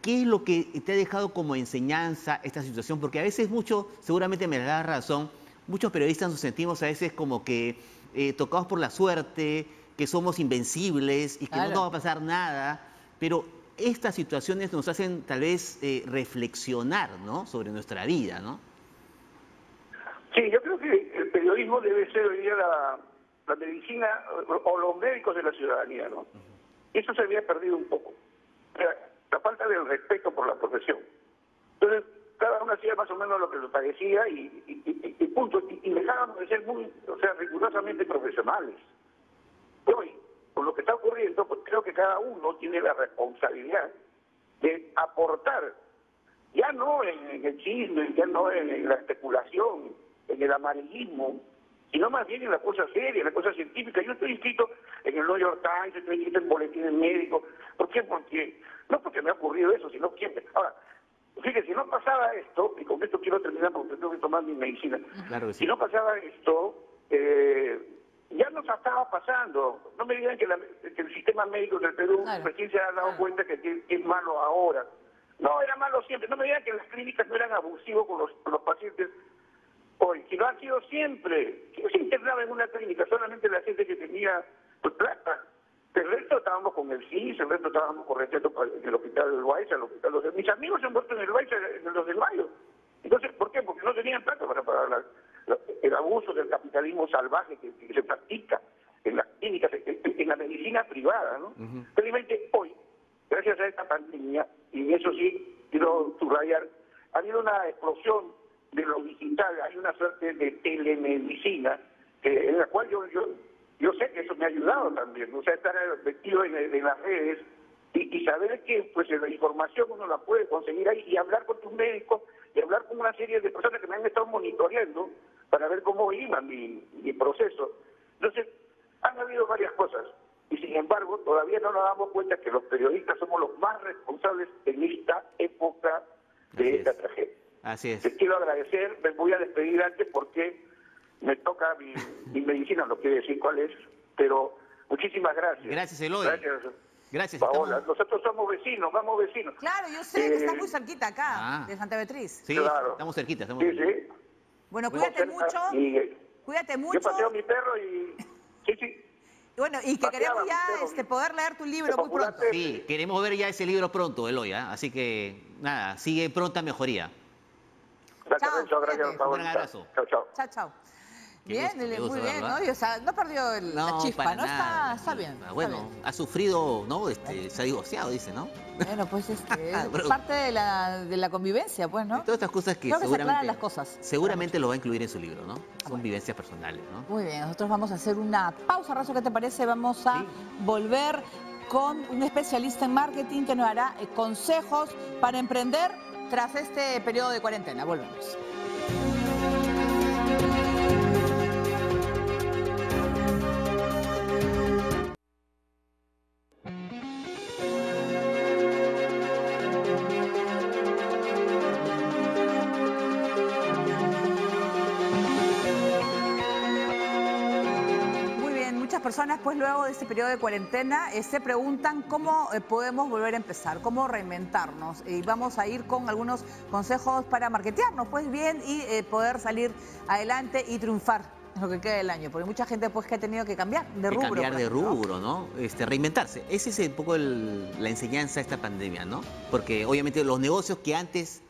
¿Qué es lo que te ha dejado como enseñanza esta situación? Porque a veces seguramente me das razón, muchos periodistas nos sentimos a veces como que tocados por la suerte, que somos invencibles y que no nos va a pasar nada, pero estas situaciones nos hacen tal vez reflexionar, ¿no?, sobre nuestra vida, ¿no?
Sí, yo creo que el periodismo debe ser hoy día la medicina o los médicos de la ciudadanía, ¿no? Y eso se había perdido un poco. O sea, la falta de respeto por la profesión. Entonces, cada uno hacía más o menos lo que le parecía y punto. Y dejábamos de ser muy, o sea, rigurosamente profesionales. Hoy, con lo que está ocurriendo, pues creo que cada uno tiene la responsabilidad de aportar, ya no en el chisme, ya no en la especulación, en el amarillismo, sino más bien en la cosa seria, en la cosa científica. Yo estoy inscrito en el New York Times, estoy inscrito en boletines médicos. ¿Por qué? No porque me ha ocurrido eso, sino que... Ahora, fíjese, si no pasaba esto, y con esto quiero terminar porque tengo que tomar mi medicina,
Claro que sí.
si no pasaba esto, ya nos estaba pasando. No me digan que el sistema médico del Perú recién se ha dado cuenta que es malo ahora. No, era malo siempre. No me digan que las clínicas no eran abusivos con los pacientes hoy, si lo han sido siempre. ¿Quién se internaba en una clínica? Solamente la gente que tenía pues, plata. El resto estábamos con el CIS, el resto estábamos corriendo en el hospital del Baiza, el hospital de... Mis amigos se han muerto en el Baiza, en los del Mayo. Entonces, ¿por qué? Porque no tenían plata para pagar el abuso del capitalismo salvaje que se practica en las clínicas, en la medicina privada, ¿no? Felizmente hoy, gracias a esta pandemia, y eso sí quiero subrayar, ha habido una explosión de lo digital, hay una suerte de telemedicina, en la cual yo sé que eso me ha ayudado también, o sea, estar metido en las redes y saber que pues la información uno la puede conseguir ahí y hablar con tus médicos y hablar con una serie de personas que me han estado monitoreando para ver cómo iba mi proceso. Entonces, han habido varias cosas y sin embargo todavía no nos damos cuenta que los periodistas somos los más responsables en esta época de esta tragedia.
Así es.
Les quiero agradecer, me voy a despedir antes porque me toca mi medicina, no quiere decir cuál es, pero muchísimas gracias.
Gracias, Eloy. Gracias.
Paola, nosotros somos vecinos, vamos vecinos.
Claro, yo sé que está muy cerquita acá, de Santa Beatriz.
Sí,
claro.
Estamos cerquita.
Sí.
Bueno, cuídate mucho. Cuídate mucho.
Yo paseo a mi perro y... Sí.
Bueno, y que queremos ya poder leer tu libro muy pronto.
Sí, queremos ver ya ese libro pronto, Eloy, así que nada, sigue pronta mejoría.
Gracias, gracias,
un abrazo.
Chao.
Bien, muy bien, ¿no? O sea, no perdió la chispa, ¿no? Está bien.
Bueno,
está bien.
Ha sufrido, ¿no? Se ha divorciado, dice, ¿no?
Bueno, pues es parte de la convivencia, pues, ¿no?
Todas estas cosas que
Creo que
seguramente,
se aclaran las cosas.
Seguramente lo va a incluir en su libro, ¿no? Son vivencias personales, ¿no?
Muy bien, nosotros vamos a hacer una pausa, Razo, ¿qué te parece? Vamos a volver con un especialista en marketing que nos dará consejos para emprender tras este periodo de cuarentena. Volvemos. Personas, pues luego de este periodo de cuarentena, se preguntan cómo podemos volver a empezar, cómo reinventarnos. Y vamos a ir con algunos consejos para marketearnos, pues bien, y poder salir adelante y triunfar en lo que queda del año. Porque mucha gente, pues, que ha tenido que cambiar de rubro.
Cambiar de rubro, ¿no? Reinventarse. Esa es un poco la enseñanza de esta pandemia, ¿no? Porque obviamente los negocios que antes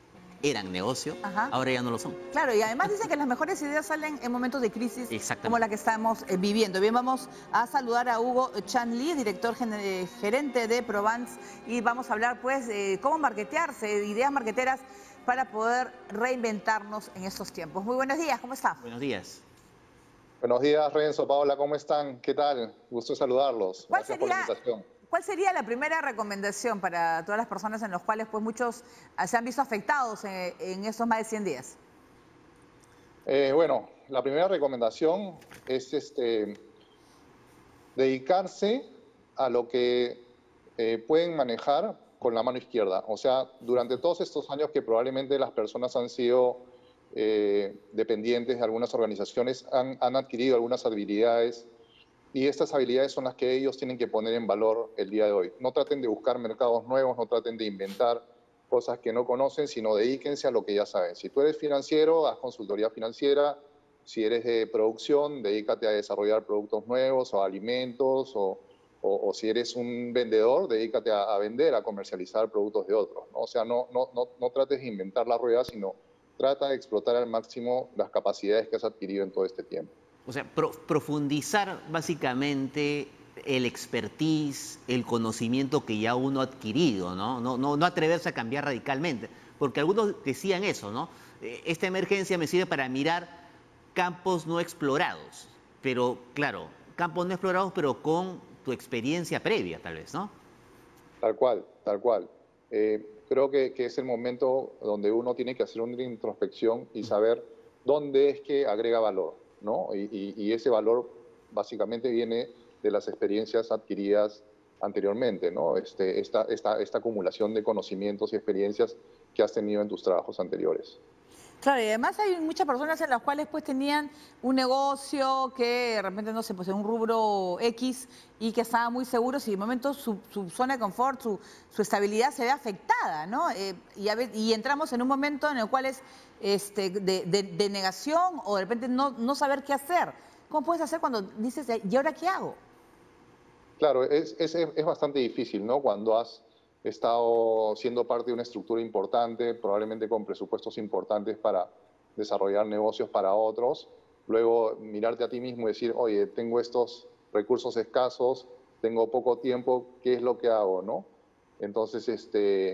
eran negocio, ahora ya no lo son.
Claro, y además dicen que las mejores ideas salen en momentos de crisis como la que estamos viviendo. Bien, vamos a saludar a Hugo Chan Lee, director gerente de Provance, y vamos a hablar pues de cómo marketearse, ideas marketeras para poder reinventarnos en estos tiempos. Muy buenos días, ¿cómo está?
Buenos días.
Buenos días, Renzo, Paola, ¿cómo están? ¿Qué tal? Gusto saludarlos. Gracias por la invitación.
¿Cuál sería la primera recomendación para todas las personas en las cuales pues, muchos se han visto afectados en estos más de 100 días?
Bueno, la primera recomendación es dedicarse a lo que pueden manejar con la mano izquierda. O sea, durante todos estos años que probablemente las personas han sido dependientes de algunas organizaciones, han adquirido algunas habilidades. Y estas habilidades son las que ellos tienen que poner en valor el día de hoy. No traten de buscar mercados nuevos, no traten de inventar cosas que no conocen, sino dedíquense a lo que ya saben. Si tú eres financiero, haz consultoría financiera. Si eres de producción, dedícate a desarrollar productos nuevos o alimentos. O si eres un vendedor, dedícate a vender, a comercializar productos de otros, ¿no? O sea, no trates de inventar la rueda, sino trata de explotar al máximo las capacidades que has adquirido en todo este tiempo.
O sea, profundizar básicamente el expertise, el conocimiento que ya uno ha adquirido, ¿no? No atreverse a cambiar radicalmente, porque algunos decían eso, ¿no? Esta emergencia me sirve para mirar campos no explorados, pero claro, campos no explorados, pero con tu experiencia previa, tal vez, ¿no?
Tal cual, tal cual. Creo que es el momento donde uno tiene que hacer una introspección y saber dónde es que agrega valor, ¿no? Y ese valor básicamente viene de las experiencias adquiridas anteriormente, ¿no? Esta acumulación de conocimientos y experiencias que has tenido en tus trabajos anteriores.
Claro, y además hay muchas personas en las cuales pues tenían un negocio que de repente, no sé, pues en un rubro X y que estaban muy seguros y de momento su zona de confort, su estabilidad se ve afectada, ¿no? Y entramos en un momento en el cual es de negación o de repente no saber qué hacer. ¿Cómo puedes hacer cuando dices, ¿y ahora qué hago?
Claro, es bastante difícil, ¿no? Cuando has estado siendo parte de una estructura importante, probablemente con presupuestos importantes para desarrollar negocios para otros, luego mirarte a ti mismo y decir, oye, tengo estos recursos escasos, tengo poco tiempo, ¿qué es lo que hago, no? Entonces,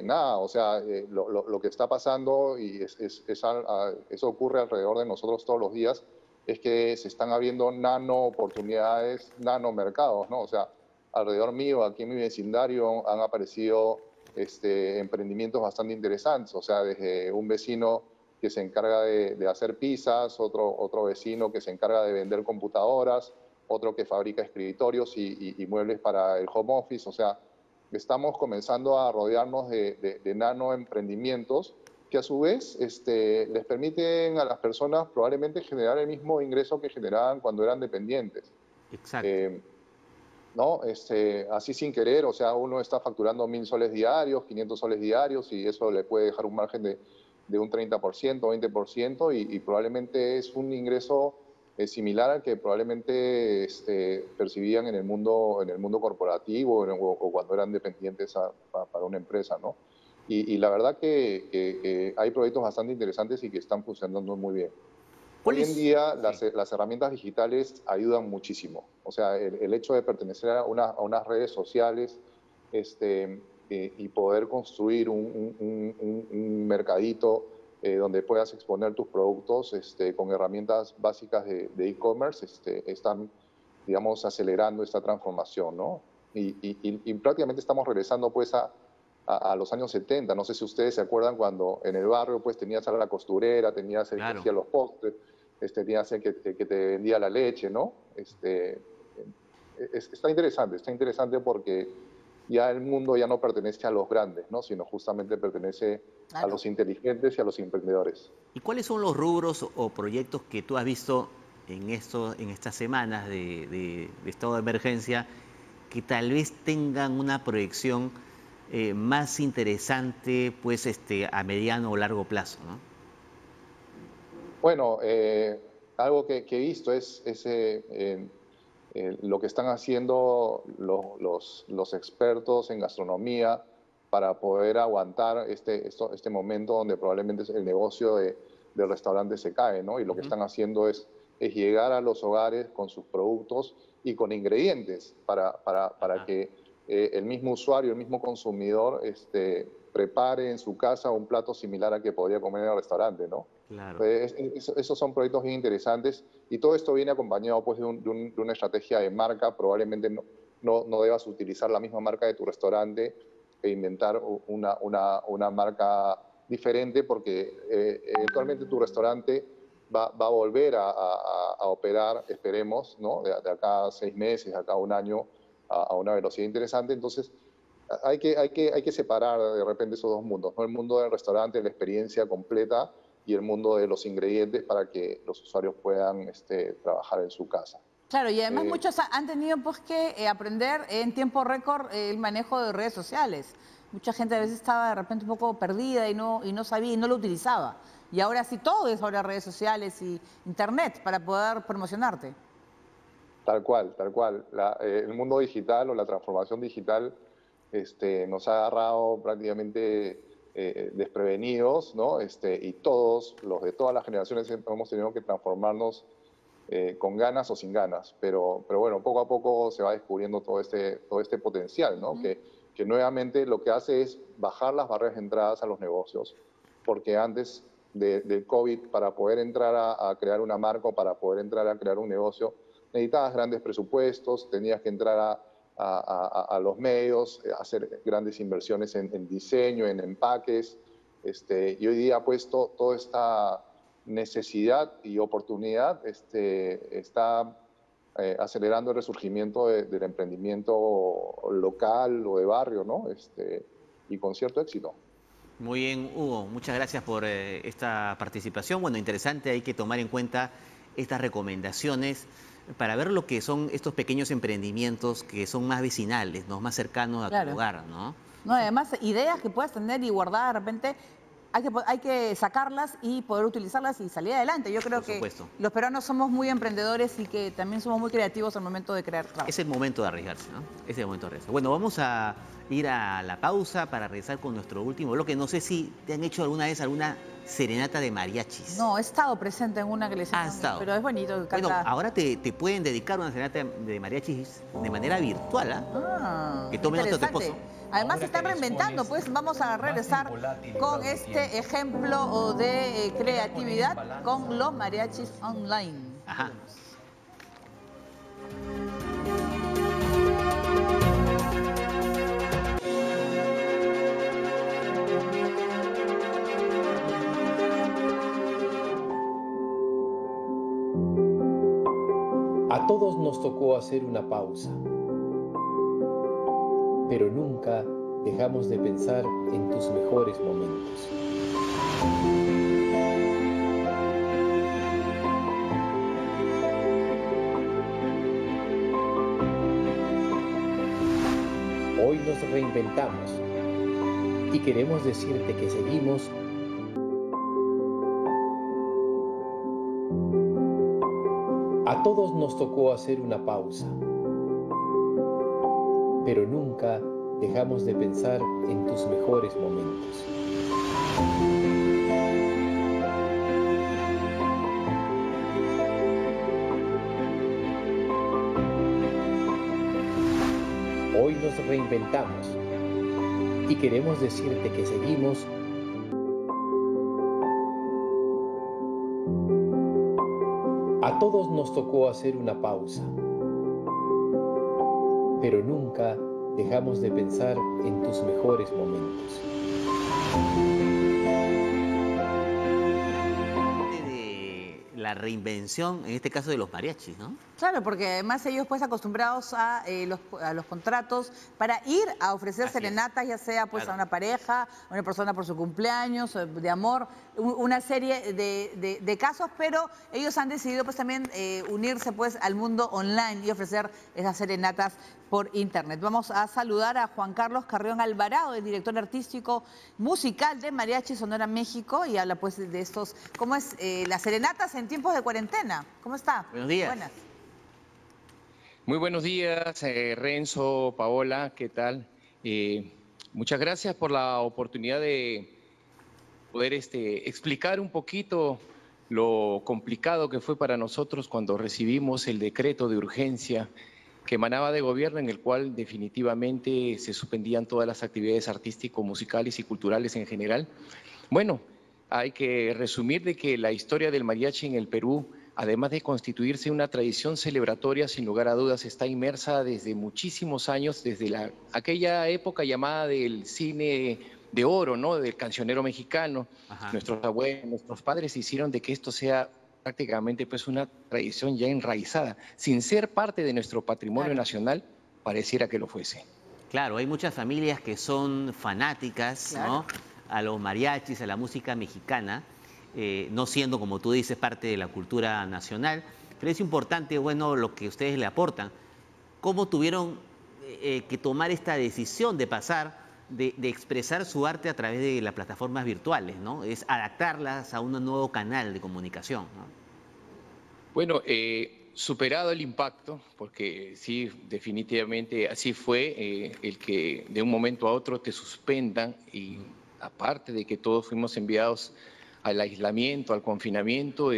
nada, o sea, lo que está pasando, y eso ocurre alrededor de nosotros todos los días, es que se están abriendo nano oportunidades, nano mercados, ¿no? O sea, alrededor mío, aquí en mi vecindario, han aparecido emprendimientos bastante interesantes, o sea, desde un vecino que se encarga de hacer pizzas, otro vecino que se encarga de vender computadoras, otro que fabrica escritorios y muebles para el home office, o sea, estamos comenzando a rodearnos de nano emprendimientos que a su vez les permiten a las personas probablemente generar el mismo ingreso que generaban cuando eran dependientes.
Exacto.
¿No? Así sin querer, o sea, uno está facturando 1.000 soles diarios, 500 soles diarios y eso le puede dejar un margen de un 30%, 20% y probablemente es un ingreso similar al que probablemente percibían en el mundo corporativo o cuando eran dependientes para una empresa, ¿no? Y la verdad que hay proyectos bastante interesantes y que están funcionando muy bien.
¿Cuál
Hoy en
es?
día
Sí.
las herramientas digitales ayudan muchísimo. O sea, el hecho de pertenecer a unas redes sociales y poder construir un mercadito donde puedas exponer tus productos con herramientas básicas de e-commerce, están, digamos, acelerando esta transformación, ¿no? Y prácticamente estamos regresando pues a los años 70. No sé si ustedes se acuerdan cuando en el barrio pues tenías a la costurera, tenías el que
Claro.
hacía los postres, tenías el que te vendía la leche, ¿no? Está interesante porque ya el mundo ya no pertenece a los grandes, ¿no? Sino justamente pertenece a
Claro.
los inteligentes y a los emprendedores.
¿Y cuáles son los rubros o proyectos que tú has visto en estas semanas de estado de emergencia que tal vez tengan una proyección más interesante, pues, a mediano o largo plazo, ¿no?
Bueno, algo que he visto es lo que están haciendo los expertos en gastronomía para poder aguantar este momento donde probablemente el negocio del restaurante se cae, ¿no? Y lo que están haciendo es llegar a los hogares con sus productos y con ingredientes para que el mismo usuario, el mismo consumidor, prepare en su casa un plato similar al que podría comer en el restaurante, ¿no?
Claro.
Esos son proyectos bien interesantes y todo esto viene acompañado pues, de una estrategia de marca. Probablemente no debas utilizar la misma marca de tu restaurante e inventar una marca diferente porque eventualmente tu restaurante va a volver a operar, esperemos, ¿no? de acá a 6 meses, de acá a un año, a una velocidad interesante. Entonces, hay que separar de repente esos dos mundos, ¿no? El mundo del restaurante, la experiencia completa, y el mundo de los ingredientes para que los usuarios puedan trabajar en su casa.
Claro, y además
Eh,
muchos han tenido pues que aprender en tiempo récord el manejo de redes sociales. Mucha gente a veces estaba de repente un poco perdida y no sabía y no lo utilizaba. Y ahora sí todo es ahora redes sociales y internet para poder promocionarte.
Tal cual, tal cual. El mundo digital o la transformación digital nos ha agarrado prácticamente desprevenidos, ¿no? Y todos, los de todas las generaciones, hemos tenido que transformarnos con ganas o sin ganas, pero bueno, poco a poco se va descubriendo todo este potencial, ¿no? Que nuevamente lo que hace es bajar las barreras de entradas a los negocios, porque antes del COVID, para poder entrar a crear una marca o para poder entrar a crear un negocio, necesitabas grandes presupuestos, tenías que entrar a los medios, hacer grandes inversiones en diseño, en empaques, y hoy día pues toda esta necesidad y oportunidad está acelerando el resurgimiento del emprendimiento local o de barrio, ¿no? Y con cierto éxito.
Muy bien, Hugo, muchas gracias por esta participación. Bueno, interesante, hay que tomar en cuenta estas recomendaciones para ver lo que son estos pequeños emprendimientos que son más vecinales, ¿no? Más cercanos a tu hogar, ¿no?
No, además, ideas que puedas tener y guardar de repente, hay que sacarlas y poder utilizarlas y salir adelante. Yo creo que los peruanos somos muy emprendedores y que también somos muy creativos al momento de crear trabajo.
Es el momento de arriesgarse, ¿no? Es el momento de arriesgarse. Bueno, vamos a ir a la pausa para regresar con nuestro último bloque. No sé si te han hecho alguna vez alguna serenata de mariachis.
No, he estado presente en una que les
estado.
Pero es bonito.
Bueno, ahora te pueden dedicar una serenata de mariachis de manera virtual, que tome nota tu esposo.
Además se están reinventando, pues vamos a regresar con este ejemplo de creatividad con los mariachis online.
Ajá.
A todos nos tocó hacer una pausa, pero nunca dejamos de pensar en tus mejores momentos. Hoy nos reinventamos y queremos decirte que seguimos A todos nos tocó hacer una pausa, pero nunca dejamos de pensar en tus mejores momentos. Hoy nos reinventamos y queremos decirte que seguimos A todos nos tocó hacer una pausa, pero nunca dejamos de pensar en tus mejores momentos.
De la reinvención, en este caso de los mariachis, ¿no?
Claro, porque además ellos pues acostumbrados a los contratos para ir a ofrecer serenatas, ya sea pues a una pareja, a una persona por su cumpleaños, de amor, una serie de casos, pero ellos han decidido pues también unirse pues al mundo online y ofrecer esas serenatas por internet. Vamos a saludar a Juan Carlos Carrión Alvarado, el director artístico musical de Mariachi Sonora México, y habla pues de estos, ¿cómo es las serenatas en tiempos de cuarentena? ¿Cómo está?
Buenos días.
Buenas.
Muy buenos días, Renzo, Paola, ¿qué tal? Muchas gracias por la oportunidad de poder explicar un poquito lo complicado que fue para nosotros cuando recibimos el decreto de urgencia que emanaba de gobierno, en el cual definitivamente se suspendían todas las actividades artístico-musicales y culturales en general. Bueno, hay que resumir de que la historia del mariachi en el Perú, además de constituirse una tradición celebratoria, sin lugar a dudas, está inmersa desde muchísimos años, desde aquella época llamada del cine de oro, ¿no? Del cancionero mexicano. Ajá. Nuestros abuelos, nuestros padres hicieron de que esto sea prácticamente pues una tradición ya enraizada. Sin ser parte de nuestro patrimonio nacional, pareciera que lo fuese.
Claro, hay muchas familias que son fanáticas, ¿no? A los mariachis, a la música mexicana, no siendo, como tú dices, parte de la cultura nacional, pero es importante, bueno, lo que ustedes le aportan. ¿Cómo tuvieron que tomar esta decisión de pasar, de expresar su arte a través de las plataformas virtuales, ¿no? Es adaptarlas a un nuevo canal de comunicación, ¿no?
Bueno, superado el impacto, porque sí, definitivamente así fue, el que de un momento a otro te suspendan y aparte de que todos fuimos enviados al aislamiento, al confinamiento,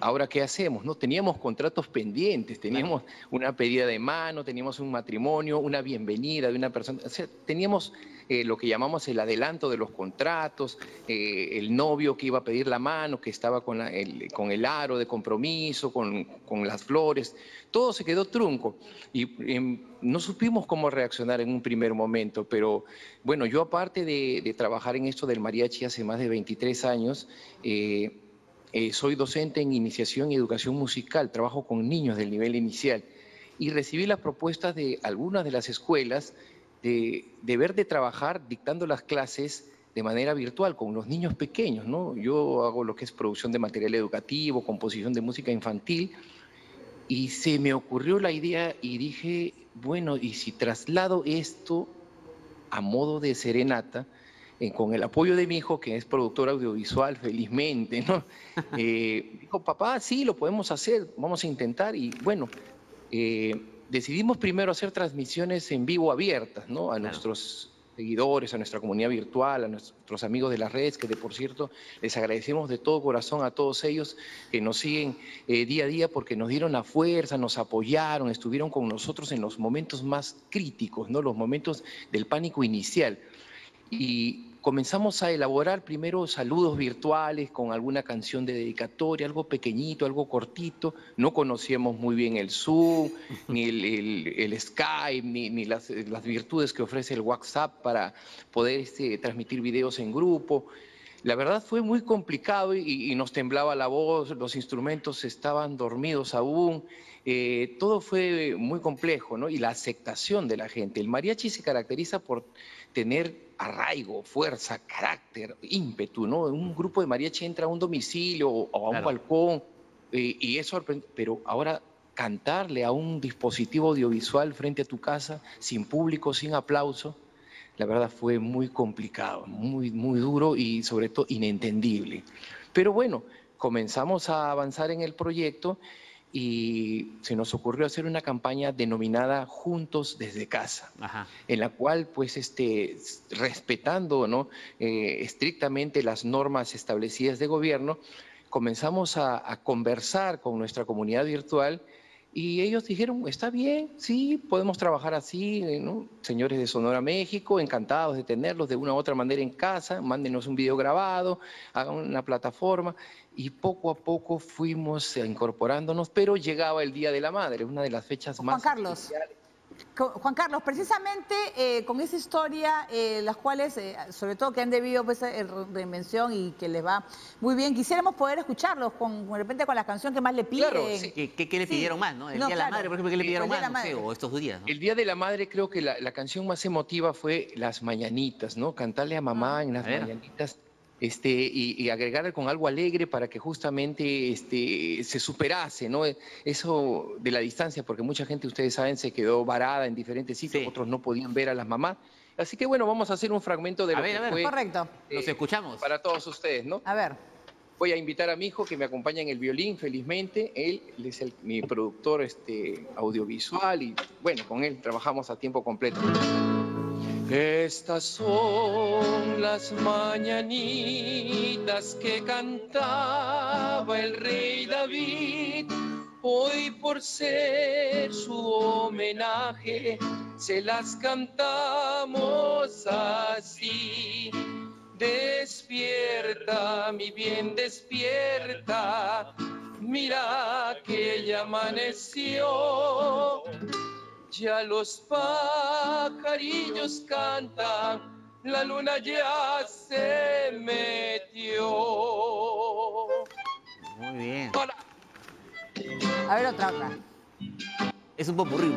ahora ¿qué hacemos? ¿No? Teníamos contratos pendientes, teníamos una pedida de mano, teníamos un matrimonio, una bienvenida de una persona, o sea, teníamos lo que llamamos el adelanto de los contratos, el novio que iba a pedir la mano, que estaba con el aro de compromiso, con las flores, todo se quedó trunco y no supimos cómo reaccionar en un primer momento, pero bueno, yo aparte de trabajar en esto del mariachi hace más de 23 años, soy docente en iniciación y educación musical, trabajo con niños del nivel inicial y recibí las propuestas de algunas de las escuelas de trabajar dictando las clases de manera virtual con los niños pequeños, ¿no? Yo hago lo que es producción de material educativo, composición de música infantil y se me ocurrió la idea y dije, bueno, ¿y si traslado esto a modo de serenata? Con el apoyo de mi hijo, que es productor audiovisual, felizmente, ¿no? Dijo, papá, sí, lo podemos hacer, vamos a intentar. Y bueno, decidimos primero hacer transmisiones en vivo abiertas, ¿no? A nuestros seguidores, a nuestra comunidad virtual, a nuestros amigos de las redes, que de por cierto les agradecemos de todo corazón a todos ellos que nos siguen día a día porque nos dieron la fuerza, nos apoyaron, estuvieron con nosotros en los momentos más críticos, ¿no? Los momentos del pánico inicial. Y comenzamos a elaborar primero saludos virtuales con alguna canción de dedicatoria, algo pequeñito, algo cortito. No conocíamos muy bien el Zoom, ni el Skype, ni las virtudes que ofrece el WhatsApp para poder transmitir videos en grupo. La verdad fue muy complicado y nos temblaba la voz, los instrumentos estaban dormidos aún. Todo fue muy complejo, ¿no? Y la aceptación de la gente. El mariachi se caracteriza por tener arraigo, fuerza, carácter, ímpetu, ¿no? Un grupo de mariachi entra a un domicilio o a un balcón y es sorprendente, pero ahora cantarle a un dispositivo audiovisual frente a tu casa, sin público, sin aplauso, la verdad fue muy complicado, muy, muy duro y sobre todo inentendible. Pero bueno, comenzamos a avanzar en el proyecto y se nos ocurrió hacer una campaña denominada Juntos desde Casa, en la cual, pues, respetando, ¿no? Estrictamente las normas establecidas de gobierno, comenzamos a conversar con nuestra comunidad virtual y ellos dijeron, está bien, sí, podemos trabajar así, ¿no? Señores de Sonora, México, encantados de tenerlos de una u otra manera en casa, mándenos un video grabado, hagan una plataforma. Y poco a poco fuimos incorporándonos, pero llegaba el Día de la Madre, una de las fechas más especiales.
Juan Carlos, precisamente con esa historia, las cuales, sobre todo que han debido pues, reinvención y que les va muy bien, quisiéramos poder escucharlos de repente con la canción que más le piden.
Claro, sí. ¿Qué le pidieron más, no? El Día de la Madre, por ejemplo, ¿qué le pidieron más? No sé, o estos días, ¿no?
El Día de la Madre, creo que la canción más emotiva fue Las Mañanitas, ¿no? Cantarle a mamá en las mañanitas. Y agregar con algo alegre para que justamente se superase, ¿no? Eso de la distancia, porque mucha gente, ustedes saben, se quedó varada en diferentes sitios, otros no podían ver a las mamás. Así que bueno, vamos a hacer un fragmento de lo que fue.
Correcto.
Los escuchamos.
Para todos ustedes, ¿no?
A ver.
Voy a invitar a mi hijo que me acompaña en el violín, felizmente. Él es mi productor audiovisual y bueno, con él trabajamos a tiempo completo. Estas son las mañanitas que cantaba el rey David. Hoy por ser su homenaje se las cantamos así. Despierta, mi bien, despierta. Mira que ya amaneció. Ya los pajarillos cantan, la luna ya se metió.
Muy bien.
Hola.
A ver, otra.
Es un popurrí.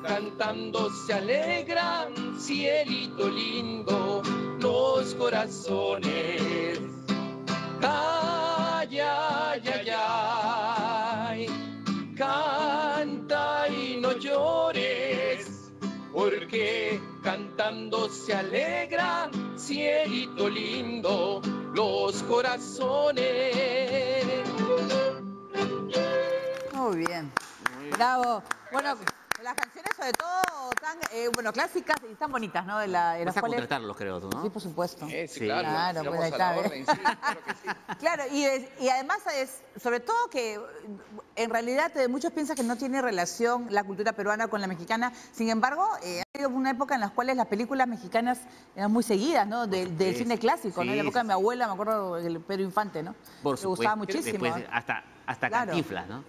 Cantando se alegran, cielito lindo, los corazones. Ay, ay, ay, amores, porque cantando se alegra, cielito lindo, los corazones.
Muy bien. Bravo. Bueno, las canciones sobre todo tan, clásicas y tan bonitas, ¿no? De las
Vas a
cuales...
contratarlos, creo tú, ¿no?
Sí, por supuesto.
Sí,
Sí.
claro,
Claro, pues
vamos
ahí
a la
está.
orden, sí, claro que sí.
Claro, y además es, sobre todo que en realidad muchos piensan que no tiene relación la cultura peruana con la mexicana. Sin embargo, ha habido una época en la cual las películas mexicanas eran muy seguidas, ¿no? Del cine clásico, ¿no? En la época de mi abuela, me acuerdo del Pedro Infante, ¿no?
Por
Me gustaba
supuesto.
muchísimo.
Después, hasta
Claro.
Cantinflas, ¿no?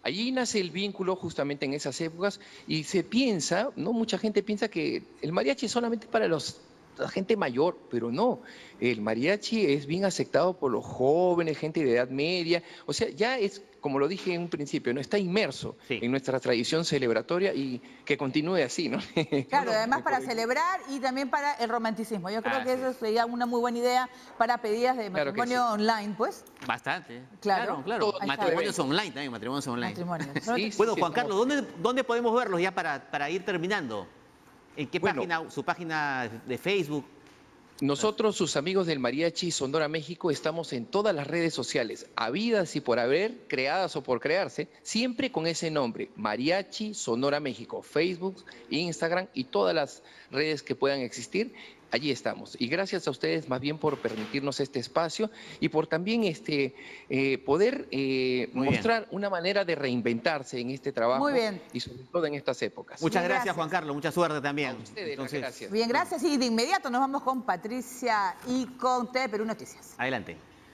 Allí nace el vínculo justamente en esas épocas y se piensa, ¿no? Mucha gente piensa que el mariachi es solamente para la gente mayor, pero no. El mariachi es bien aceptado por los jóvenes, gente de edad media. O sea, ya es, como lo dije en un principio, ¿no? Está inmerso en nuestra tradición celebratoria y que continúe así, ¿no?
Claro, además para celebrar y también para el romanticismo. Yo creo que eso sería una muy buena idea para pedidas de matrimonio online, pues.
Bastante.
Claro.
Claro.
Ahí está.
Matrimonios online también, matrimonios online.
Matrimonios.
Bueno, Juan Carlos, ¿dónde podemos verlos ya para ir terminando? ¿En qué página? ¿Su página de Facebook?
Nosotros, sus amigos del Mariachi Sonora México, estamos en todas las redes sociales, habidas y por haber, creadas o por crearse, siempre con ese nombre, Mariachi Sonora México, Facebook, Instagram y todas las redes que puedan existir. Allí estamos. Y gracias a ustedes más bien por permitirnos este espacio y por también poder mostrar una manera de reinventarse en este trabajo.
Muy bien.
Y sobre todo en estas épocas.
Muchas gracias, Juan Carlos. Mucha suerte también.
A ustedes,
Entonces,
gracias.
Bien, gracias. Y de inmediato nos vamos con Patricia y con TV Perú Noticias.
Adelante.